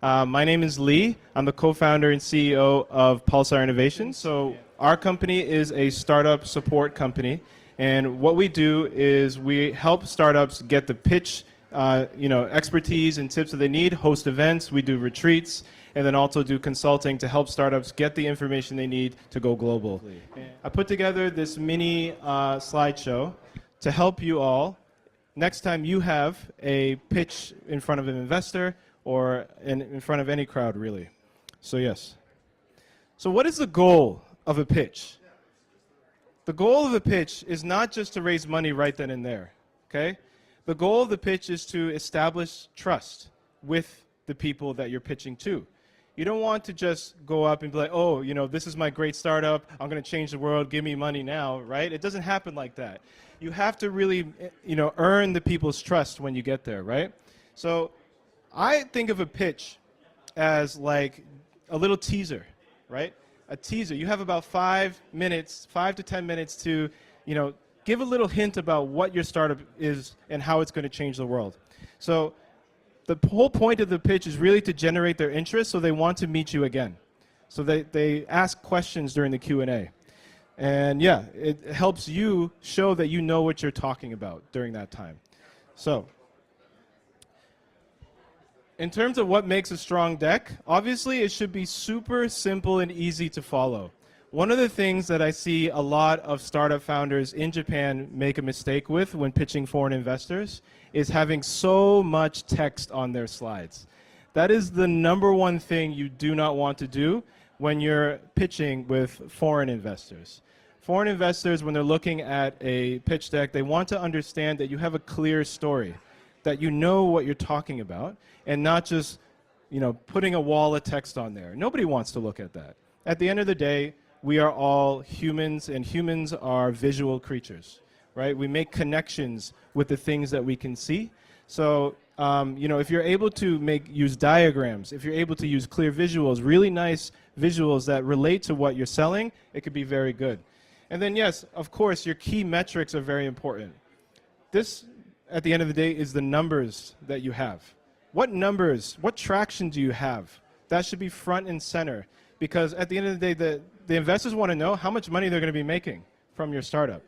My name is Lee. I'm the co-founder and CEO of Pulsar Innovations. So our company is a startup support company, and what we do is we help startups get the pitch, expertise and tips that they need, host events, we do retreats, and then also do consulting to help startups get the information they need to go global. I put together this mini slideshow to help you all. Next time you have a pitch in front of an investor or in front of any crowd, really. So yes. So what is the goal of a pitch? The goal of a pitch is not just to raise money right then and there, okay? The goal of the pitch is to establish trust with the people that you're pitching to. You don't want to just go up and be like, oh, this is my great startup, I'm going to change the world, give me money now, right? It doesn't happen like that. You have to really, earn the people's trust when you get there, right? So I think of a pitch as like a little teaser, right? A teaser. You have about 5 to 10 minutes to, give a little hint about what your startup is and how it's going to change the world. So the whole point of the pitch is really to generate their interest so they want to meet you again. So they ask questions during the Q&A. And yeah, it helps you show that you know what you're talking about during that time. So in terms of what makes a strong deck, obviously it should be super simple and easy to follow. One of the things that I see a lot of startup founders in Japan make a mistake with when pitching foreign investors is having so much text on their slides. That is the #1 thing you do not want to do when you're pitching with foreign investors. Foreign investors, when they're looking at a pitch deck, they want to understand that you have a clear story, that you know what you're talking about, and not just, putting a wall of text on there. Nobody wants to look at that. At the end of the day, we are all humans, and humans are visual creatures, right? We make connections with the things that we can see. So, if you're able to use diagrams, if you're able to use clear visuals, really nice visuals that relate to what you're selling, it could be very good. And then, yes, of course, your key metrics are very important. This, at the end of the day, is the numbers that you have. What numbers, what traction do you have? That should be front and center, because at the end of the day, the investors want to know how much money they're going to be making from your startup.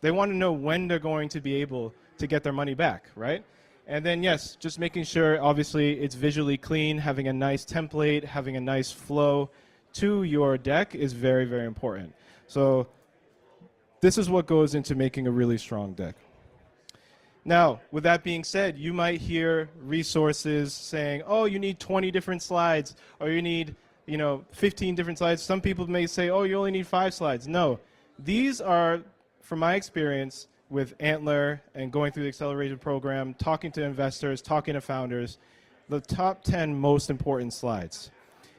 They want to know when they're going to be able to get their money back, right? And then, yes, just making sure, obviously, it's visually clean, having a nice template, having a nice flow to your deck is very, very important. So this is what goes into making a really strong deck. Now, with that being said, you might hear resources saying, oh, you need 20 different slides, or you need 15 different slides. Some people may say, oh, you only need 5 slides. No, these are, from my experience with Antler and going through the accelerated program, talking to investors, talking to founders, the top 10 most important slides.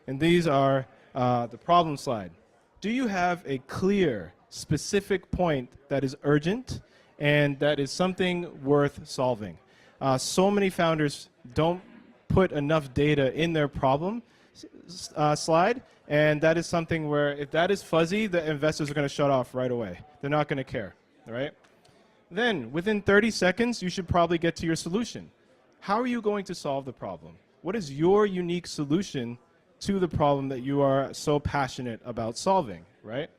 And these are the problem slide. Do you have a clear, specific point that is urgent and that is something worth solving? So many founders don't put enough data in their problem slide, and that is something where if that is fuzzy, the investors are going to shut off right away. They're not going to care, all right? Then, within 30 seconds, you should probably get to your solution. How are you going to solve the problem? What is your unique solution to the problem that you are so passionate about solving, right?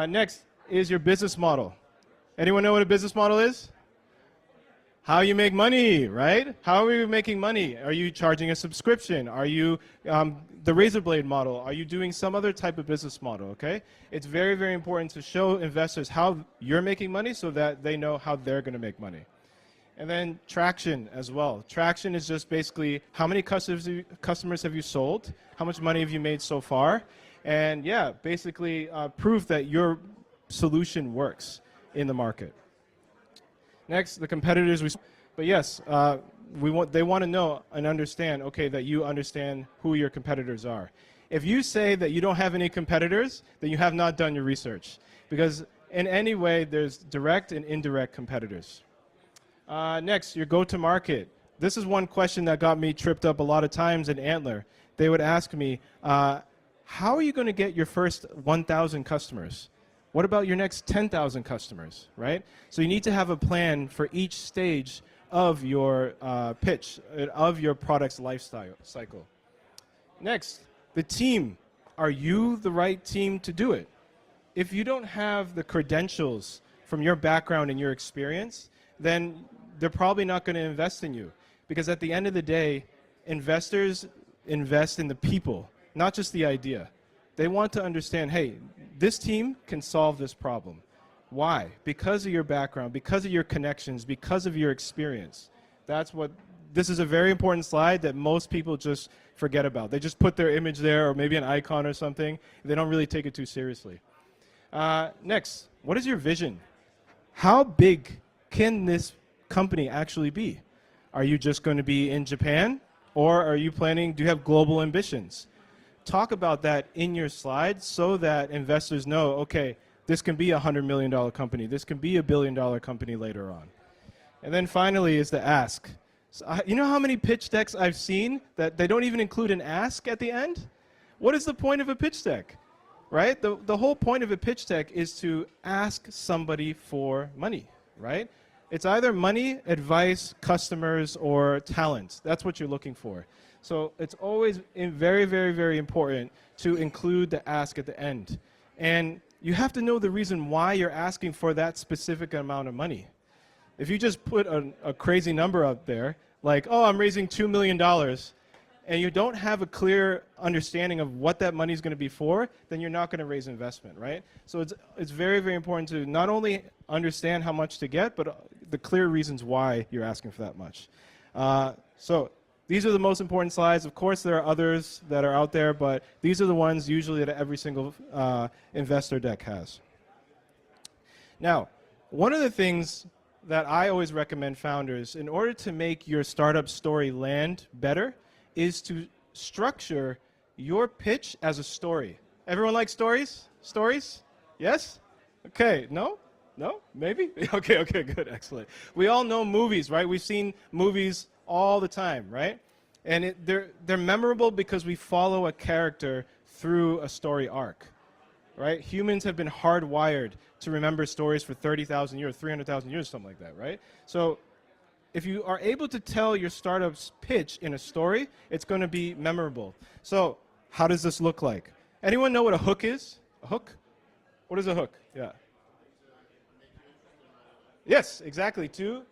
Next is your business model. Anyone know what a business model is? How you make money, right? How are you making money? Are you charging a subscription? Are you the razor blade model? Are you doing some other type of business model, okay? It's very, very important to show investors how you're making money so that they know how they're going to make money. And then traction as well. Traction is just basically how many customers have you sold? How much money have you made so far? And yeah, basically proof that your solution works in the market. Next, the competitors. But yes, they want to know and understand, okay, that you understand who your competitors are. If you say that you don't have any competitors, then you have not done your research. Because in any way, there's direct and indirect competitors. Next, your go-to-market. This is one question that got me tripped up a lot of times in Antler. They would ask me, how are you going to get your first 1,000 customers? What about your next 10,000 customers, right? So you need to have a plan for each stage of your pitch, of your product's life cycle. Next, the team. Are you the right team to do it? If you don't have the credentials from your background and your experience, then they're probably not going to invest in you. Because at the end of the day, investors invest in the people, not just the idea. They want to understand, hey, this team can solve this problem. Why? Because of your background, because of your connections, because of your experience. This is a very important slide that most people just forget about. They just put their image there or maybe an icon or something. They don't really take it too seriously. Next, what is your vision? How big can this company actually be? Are you just going to be in Japan, or are you planning, do you have global ambitions? Talk about that in your slides so that investors know, okay, this can be a $100 million company. This can be a $1 billion company later on. And then finally is the ask. So, you know how many pitch decks I've seen that they don't even include an ask at the end? What is the point of a pitch deck? Right? The whole point of a pitch deck is to ask somebody for money, right? It's either money, advice, customers, or talent. That's what you're looking for. So it's always very, very, very important to include the ask at the end. And you have to know the reason why you're asking for that specific amount of money. If you just put a crazy number up there, like, oh, I'm raising $2 million, and you don't have a clear understanding of what that money is going to be for, then you're not going to raise investment, right? So it's very, very important to not only understand how much to get, but the clear reasons why you're asking for that much. So these are the most important slides. Of course, there are others that are out there, but these are the ones usually that every single investor deck has. Now, one of the things that I always recommend founders, in order to make your startup story land better, is to structure your pitch as a story. Everyone like stories? Stories? Yes? Okay, no? No? Maybe? Okay, good, excellent. We all know movies, right? We've seen movies all the time, right? And they're memorable because we follow a character through a story arc, right? Humans have been hardwired to remember stories for 30,000 years, 300,000 years, something like that, right? So if you are able to tell your startup's pitch in a story, it's going to be memorable. So how does this look like? Anyone know what a hook is? A hook? What is a hook? Yeah. Yes, exactly. To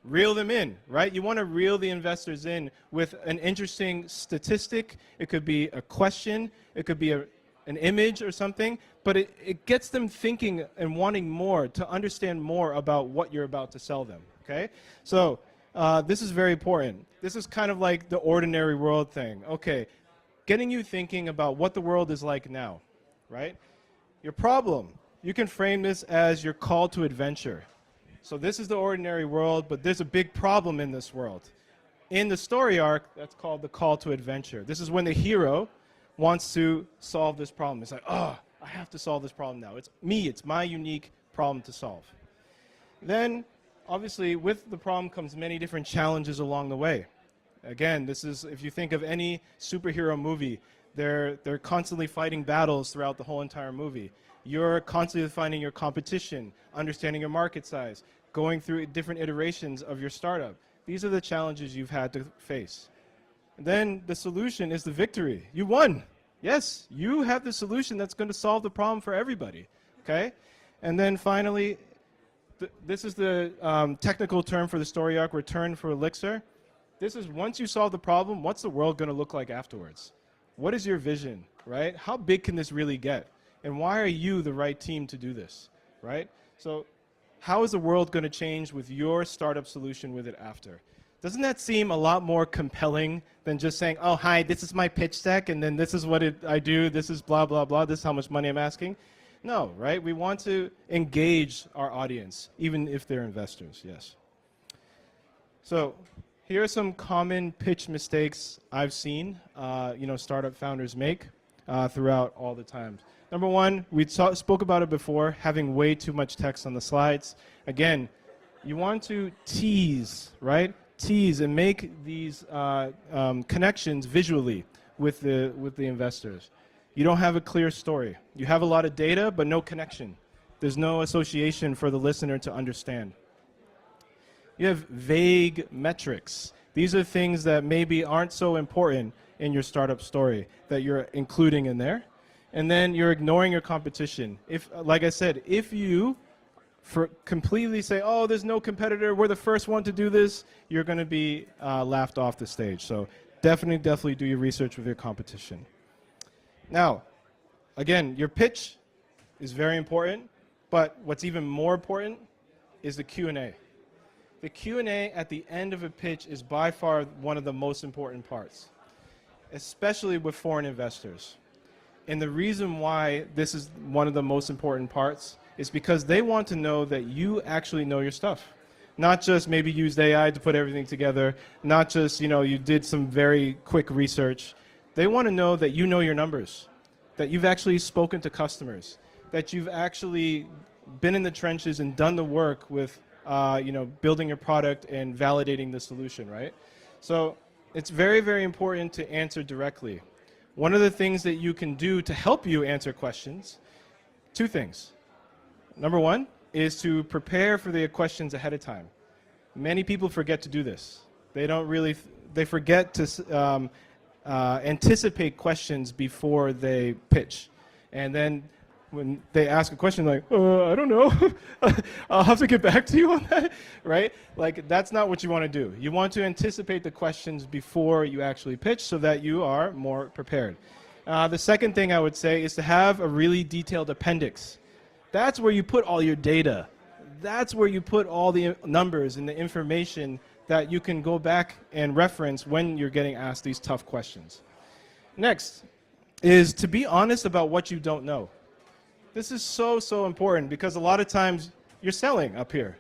reel them in, right? You want to reel the investors in with an interesting statistic. It could be a question. It could be an image or something. But it gets them thinking and wanting more, to understand more about what you're about to sell them. Okay? So this is very important. This is kind of like the ordinary world thing. Okay, getting you thinking about what the world is like now, right? Your problem, you can frame this as your call to adventure. So this is the ordinary world, but there's a big problem in this world. In the story arc, that's called the call to adventure. This is when the hero wants to solve this problem. It's like, oh, I have to solve this problem now. It's me, it's my unique problem to solve. Then, obviously, with the problem comes many different challenges along the way. Again, this is, if you think of any superhero movie, they're constantly fighting battles throughout the whole entire movie. You're constantly finding your competition, understanding your market size, going through different iterations of your startup. These are the challenges you've had to face. And then the solution is the victory. You won. Yes, you have the solution that's going to solve the problem for everybody. Okay? And then finally, this is the technical term for the story arc, return for Elixir. This is once you solve the problem, what's the world going to look like afterwards? What is your vision, right? How big can this really get? And why are you the right team to do this, right? So how is the world going to change with your startup solution with it after? Doesn't that seem a lot more compelling than just saying, oh, hi, this is my pitch deck, and then this is what I do, this is blah, blah, blah, this is how much money I'm asking? No, right? We want to engage our audience, even if they're investors, yes. So here are some common pitch mistakes I've seen startup founders make throughout all the times. Number one, we spoke about it before, having way too much text on the slides. Again, you want to tease, right? Tease and make these connections visually with the investors. You don't have a clear story. You have a lot of data, but no connection. There's no association for the listener to understand. You have vague metrics. These are things that maybe aren't so important, in your startup story that you're including in there. And then you're ignoring your competition. If, like I said, if you completely say, oh, there's no competitor, we're the first one to do this, you're going to be laughed off the stage. So definitely do your research with your competition. Now, again, your pitch is very important, but what's even more important is the Q&A. The Q&A at the end of a pitch is by far one of the most important parts, especially with foreign investors. And the reason why this is one of the most important parts is because they want to know that you actually know your stuff. Not just maybe used AI to put everything together, not just, you did some very quick research. They want to know that you know your numbers, that you've actually spoken to customers, that you've actually been in the trenches and done the work with, building your product and validating the solution, right? So it's very important to answer directly. One of the things that you can do to help you answer questions, two things. Number one is to prepare for the questions ahead of time. Many people forget to do this. They forget to anticipate questions before they pitch. And then when they ask a question like, I don't know, I'll have to get back to you on that, right? Like, that's not what you want to do. You want to anticipate the questions before you actually pitch so that you are more prepared. The second thing I would say is to have a really detailed appendix. That's where you put all your data. That's where you put all the numbers and the information that you can go back and reference when you're getting asked these tough questions. Next is to be honest about what you don't know. This is so important because a lot of times you're selling up here.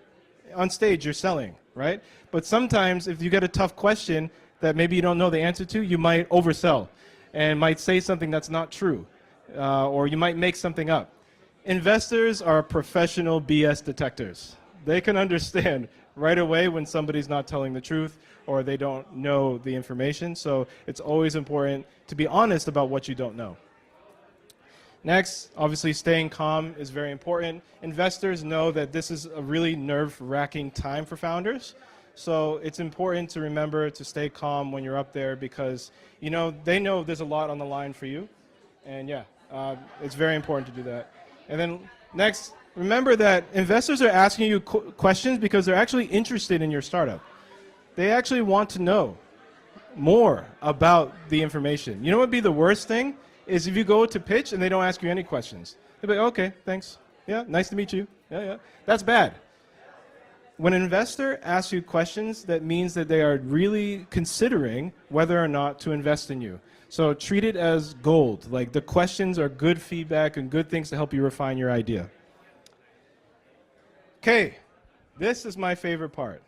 On stage, you're selling, right? But sometimes if you get a tough question that maybe you don't know the answer to, you might oversell and might say something that's not true, or you might make something up. Investors are professional BS detectors. They can understand right away when somebody's not telling the truth or they don't know the information. So it's always important to be honest about what you don't know. Next, obviously staying calm is very important. Investors know that this is a really nerve-wracking time for founders. So it's important to remember to stay calm when you're up there because they know there's a lot on the line for you. And yeah, it's very important to do that. And then next, remember that investors are asking you questions because they're actually interested in your startup. They actually want to know more about the information. You know what would be the worst thing? Is if you go to pitch and they don't ask you any questions. They'll be like, okay, thanks. Yeah, nice to meet you. Yeah. That's bad. When an investor asks you questions, that means that they are really considering whether or not to invest in you. So treat it as gold. Like the questions are good feedback and good things to help you refine your idea. Okay, this is my favorite part.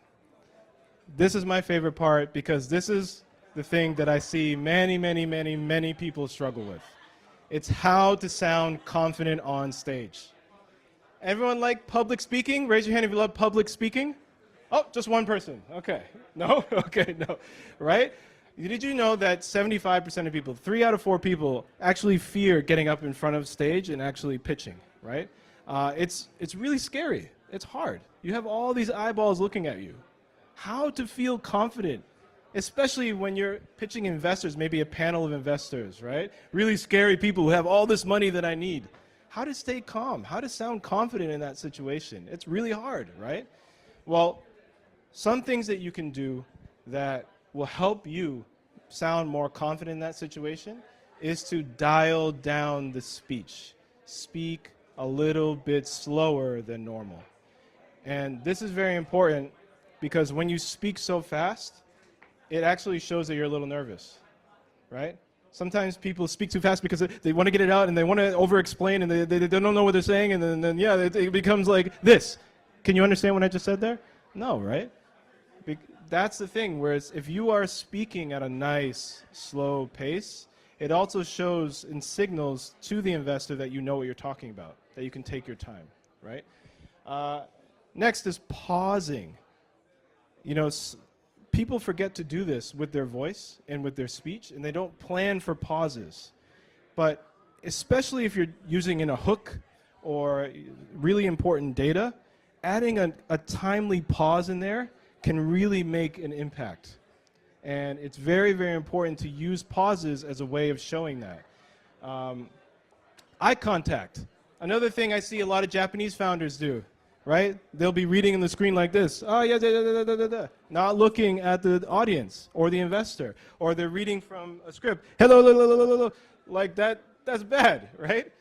This is my favorite part because this is the thing that I see many people struggle with. It's how to sound confident on stage. Everyone like public speaking? Raise your hand if you love public speaking. Oh, just one person. Okay. No? Okay, no. Right? Did you know that 75% of people, 3 out of 4 people, actually fear getting up in front of stage and actually pitching, right? It's really scary. It's hard. You have all these eyeballs looking at you. How to feel confident, especially when you're pitching investors, maybe a panel of investors, right? Really scary people who have all this money that I need. How to stay calm, how to sound confident in that situation. It's really hard, right? Well, some things that you can do that will help you sound more confident in that situation is to dial down the speech. Speak a little bit slower than normal. And this is very important because when you speak so fast, it actually shows that you're a little nervous, right? Sometimes people speak too fast because they want to get it out and they want to over-explain and they don't know what they're saying and then yeah, it becomes like this. Can you understand what I just said there? No, right? That's the thing, whereas if you are speaking at a nice, slow pace, it also shows and signals to the investor that you know what you're talking about, that you can take your time, right? Next is pausing. People forget to do this with their voice and with their speech, and they don't plan for pauses. But especially if you're using in a hook or really important data, adding a timely pause in there can really make an impact. And it's very, very important to use pauses as a way of showing that. Eye contact. Another thing I see a lot of Japanese founders do, right? They'll be reading in the screen like this. Oh, yeah, da, da, da, da, da, da. Not looking at the audience or the investor. Or they're reading from a script. Hello, hello, hello, hello, hello. Like that, that's bad, right?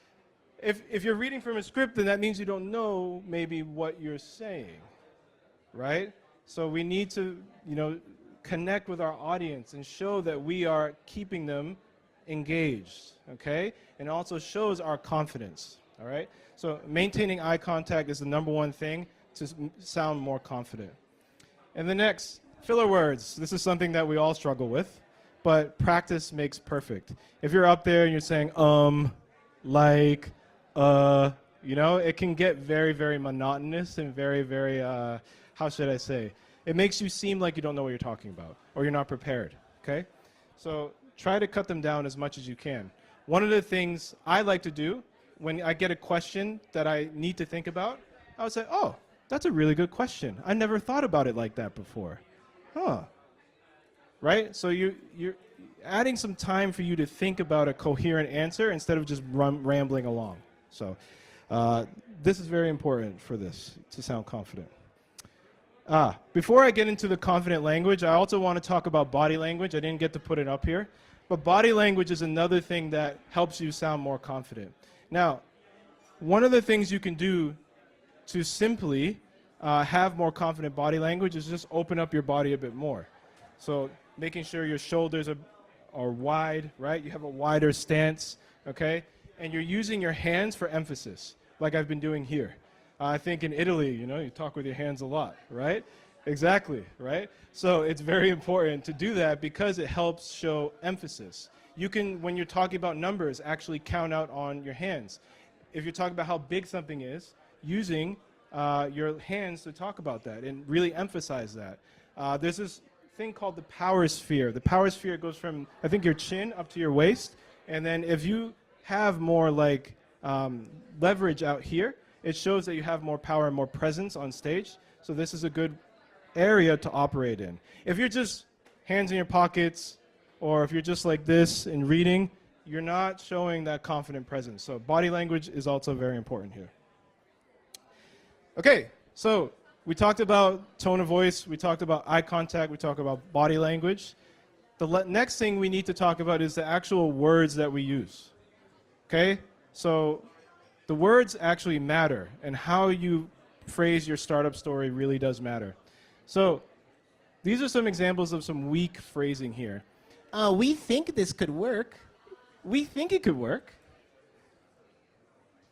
If you're reading from a script, then that means you don't know maybe what you're saying, right? So we need to, connect with our audience and show that we are keeping them engaged, okay? And also shows our confidence, all right? So maintaining eye contact is the #1 thing to sound more confident. And the next, filler words. This is something that we all struggle with, but practice makes perfect. If you're up there and you're saying, like, it can get very, very monotonous and very, very, how should I say? It makes you seem like you don't know what you're talking about or you're not prepared, okay? So try to cut them down as much as you can. One of the things I like to do when I get a question that I need to think about, I would say, oh, that's a really good question. I never thought about it like that before. Huh. Right? So you're adding some time for you to think about a coherent answer instead of just rambling along. So this is very important for this, to sound confident. Before I get into the confident language, I also want to talk about body language. I didn't get to put it up here. But body language is another thing that helps you sound more confident. Now, one of the things you can do to simply have more confident body language is just open up your body a bit more. So making sure your shoulders are wide, right? You have a wider stance, okay? And you're using your hands for emphasis, like I've been doing here. I think in Italy, you talk with your hands a lot, right? Exactly, right? So it's very important to do that because it helps show emphasis. You can, when you're talking about numbers, actually count out on your hands. If you're talking about how big something is, using your hands to talk about that and really emphasize that. There's this thing called the power sphere. The power sphere goes from, I think, your chin up to your waist. And then if you have more like leverage out here, it shows that you have more power and more presence on stage. So this is a good area to operate in. If you're just hands in your pockets, or if you're just like this and reading, you're not showing that confident presence. So body language is also very important here. Okay, so we talked about tone of voice, we talked about eye contact, we talked about body language. The next thing we need to talk about is the actual words that we use. Okay, so the words actually matter, and how you phrase your startup story really does matter. So these are some examples of some weak phrasing here. We think this could work. We think it could work.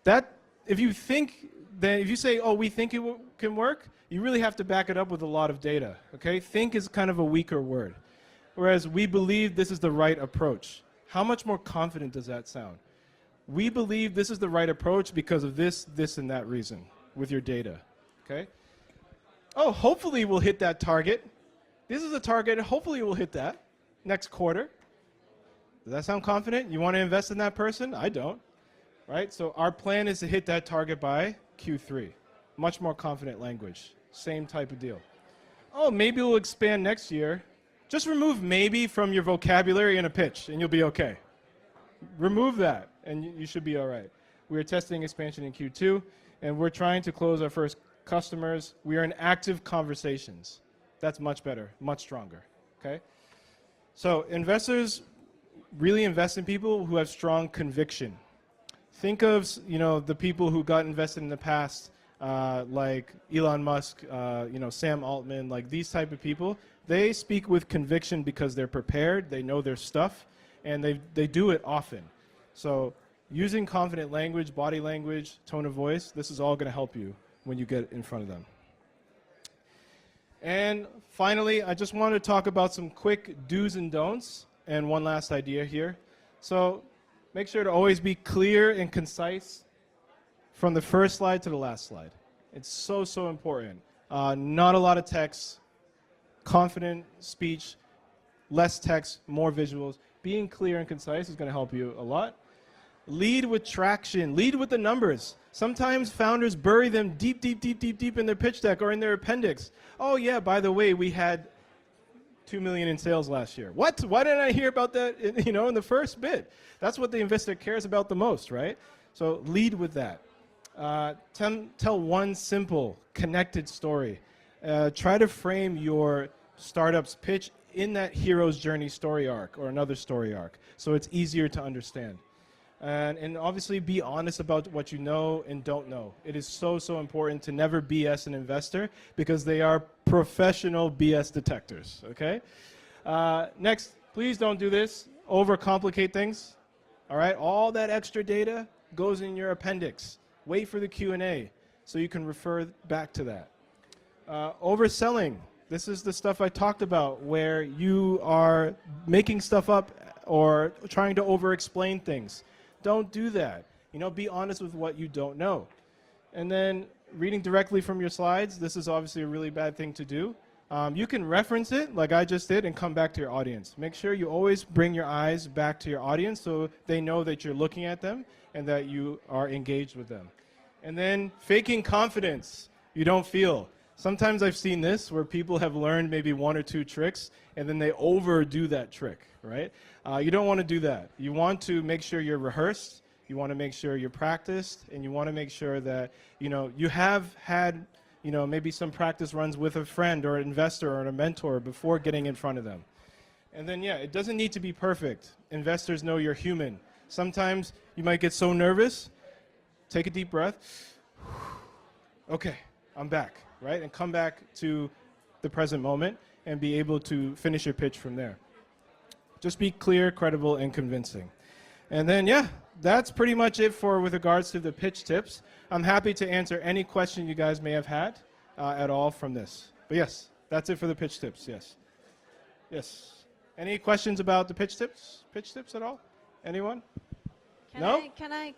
That, if you say, oh, we think it can work, you really have to back it up with a lot of data, okay? Think is kind of a weaker word. Whereas we believe this is the right approach. How much more confident does that sound? We believe this is the right approach because of this, this, and that reason with your data, okay? Oh, hopefully we'll hit that target. This is a target, hopefully we'll hit that next quarter. Does that sound confident? You want to invest in that person? I don't, right? So our plan is to hit that target by Q3. Much more confident language, same type of deal. Oh, maybe we'll expand next year. Just remove maybe from your vocabulary in a pitch and you'll be okay. Remove that and you should be all right. We are testing expansion in Q2 and we're trying to close our first customers. We are in active conversations. That's much better, much stronger, okay? So investors really invest in people who have strong conviction. Think of, the people who got invested in the past, like Elon Musk, Sam Altman, like these type of people. They speak with conviction because they're prepared, they know their stuff, and they do it often. So using confident language, body language, tone of voice, this is all going to help you when you get in front of them. And finally, I just want to talk about some quick do's and don'ts and one last idea here. So make sure to always be clear and concise from the first slide to the last slide. It's so, so important. Not a lot of text, confident speech, less text, more visuals. Being clear and concise is going to help you a lot. Lead with traction. Lead with the numbers. Sometimes founders bury them deep, deep, deep, deep, deep in their pitch deck or in their appendix. Oh yeah, by the way, we had $2 million in sales last year. What? Why didn't I hear about that in the first bit? That's what the investor cares about the most, right? So lead with that. Tell one simple, connected story. Try to frame your startup's pitch in that hero's journey story arc or another story arc, so it's easier to understand. And obviously be honest about what you know and don't know. It is so important to never BS an investor because they are professional BS detectors, okay? Next, please don't do this. Overcomplicate things, all right? All that extra data goes in your appendix. Wait for the Q&A so you can refer back to that. Overselling. This is the stuff I talked about where you are making stuff up or trying to over-explain things. Don't do that. Be honest with what you don't know. And then reading directly from your slides, this is obviously a really bad thing to do. You can reference it like I just did and come back to your audience. Make sure you always bring your eyes back to your audience so they know that you're looking at them and that you are engaged with them. And then faking confidence you don't feel. Sometimes I've seen this where people have learned maybe 1 or 2 tricks and then they overdo that trick, right? You don't want to do that. You want to make sure you're rehearsed, you want to make sure you're practiced, and you want to make sure that you have had maybe some practice runs with a friend or an investor or a mentor before getting in front of them. And then it doesn't need to be perfect. Investors know you're human. Sometimes you might get so nervous. Take a deep breath. Okay, I'm back, right? And come back to the present moment and be able to finish your pitch from there. Just be clear, credible, and convincing. And then, that's pretty much it with regards to the pitch tips. I'm happy to answer any question you guys may have had at all from this. But yes, that's it for the pitch tips, yes. Yes. Any questions about the pitch tips? Pitch tips at all? Anyone? Can I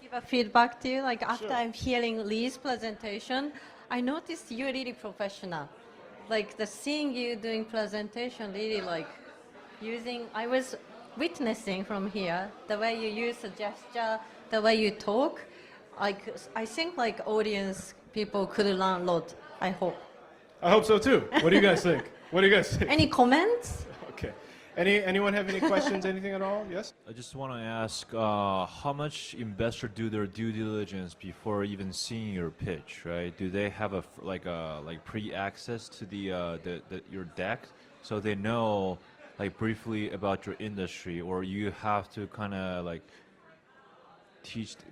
give a feedback to you? Like after Sure. I'm hearing Lee's presentation, I noticed you're really professional. Like seeing you doing presentation really I was witnessing from here, the way you use the gesture, the way you talk. I think audience people could learn a lot, I hope. I hope so too. What do you guys think? Any comments? Okay. Anyone have any questions, anything at all? Yes? I just want to ask, how much investors do their due diligence before even seeing your pitch, right? Do they have a pre-access to your deck so they know briefly about your industry, or you have to kind of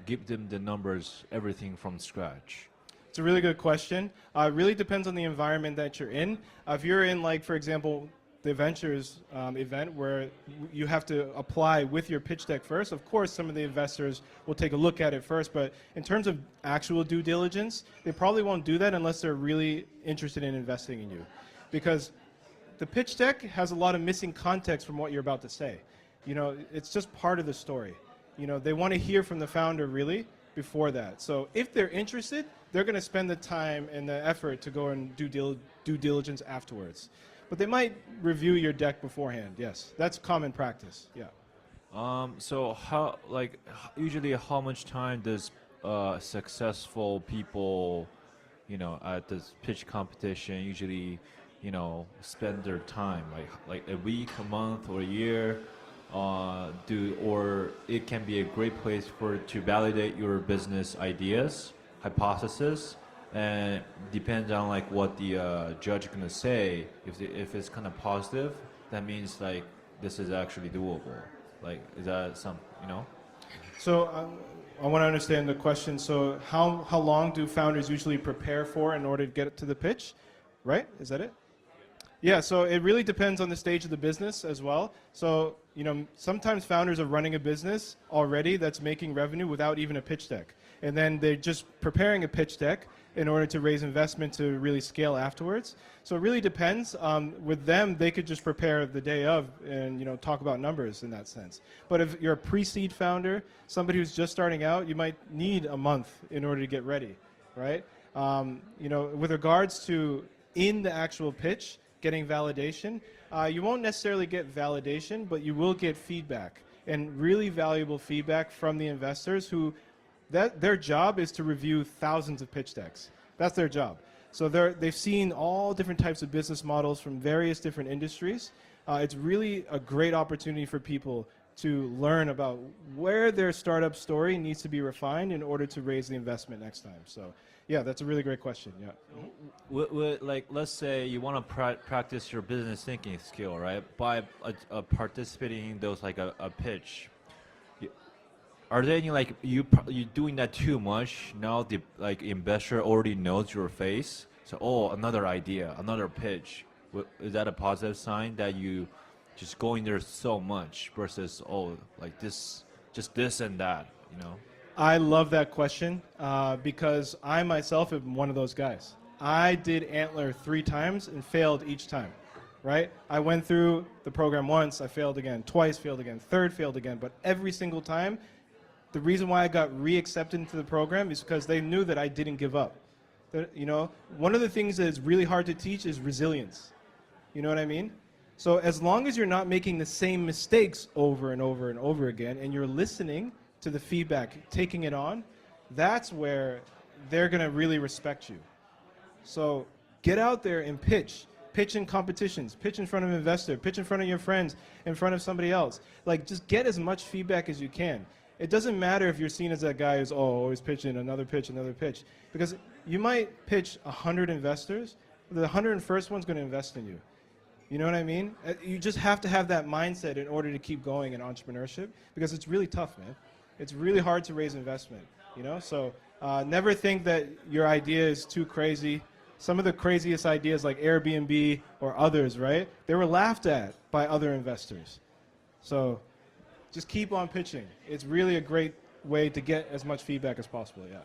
give them the numbers, everything from scratch? It's a really good question. It really depends on the environment that you're in. If you're in, for example, the Ventures event where you have to apply with your pitch deck first, of course some of the investors will take a look at it first, but in terms of actual due diligence, they probably won't do that unless they're really interested in investing in you. Because the pitch deck has a lot of missing context from what you're about to say. It's just part of the story. They want to hear from the founder really before that. So if they're interested, they're going to spend the time and the effort to go and do due diligence afterwards. But they might review your deck beforehand. Yes, that's common practice. Yeah. So usually how much time does successful people, at this pitch competition usually, spend their time? Like a week, a month, or a year? Or it can be a great place to validate your business ideas, hypothesis, and depends on what the judge is gonna say. If it's kind of positive, that means this is actually doable. Is that So I want to understand the question. So how long do founders usually prepare for in order to get to the pitch? Right? Is that it? Yeah, so it really depends on the stage of the business as well. So, sometimes founders are running a business already that's making revenue without even a pitch deck. And then they're just preparing a pitch deck in order to raise investment to really scale afterwards. So it really depends. With them, they could just prepare the day of and talk about numbers in that sense. But if you're a pre-seed founder, somebody who's just starting out, you might need a month in order to get ready, right? With regards to in the actual pitch, getting validation, you won't necessarily get validation, but you will get feedback, and really valuable feedback from the investors who their job is to review thousands of pitch decks. That's their job. So they've seen all different types of business models from various different industries. It's really a great opportunity for people to learn about where their startup story needs to be refined in order to raise the investment next time. So yeah, that's a really great question. Yeah. Like, let's say you want to practice your business thinking skill, right? By participating in those, like a pitch. Are there any, like, you doing that too much? Now the, like, investor already knows your face. So, oh, another idea, another pitch. Is that a positive sign that you just going there so much versus, oh, like this, just this and that, you know? I love that question because I myself am one of those guys. I did Antler 3 times and failed each time, right? I went through the program once, I failed again, twice, failed again, third, failed again, but every single time, the reason why I got re-accepted into the program is because they knew that I didn't give up. You know, one of the things that is really hard to teach is resilience. You know what I mean? So as long as you're not making the same mistakes over and over and over again, and you're listening to the feedback, taking it on, that's where they're going to really respect you. So get out there and pitch. Pitch in competitions, pitch in front of an investor, pitch in front of your friends, in front of somebody else. Like, just get as much feedback as you can. It doesn't matter if you're seen as that guy who's always pitching another pitch, because you might pitch 100 investors, but the 101st one's going to invest in you. You know what I mean? You just have to have that mindset in order to keep going in entrepreneurship, because it's really tough, man. It's really hard to raise investment, you know? So never think that your idea is too crazy. Some of the craziest ideas, like Airbnb or others, right? They were laughed at by other investors. So just keep on pitching. It's really a great way to get as much feedback as possible, yeah.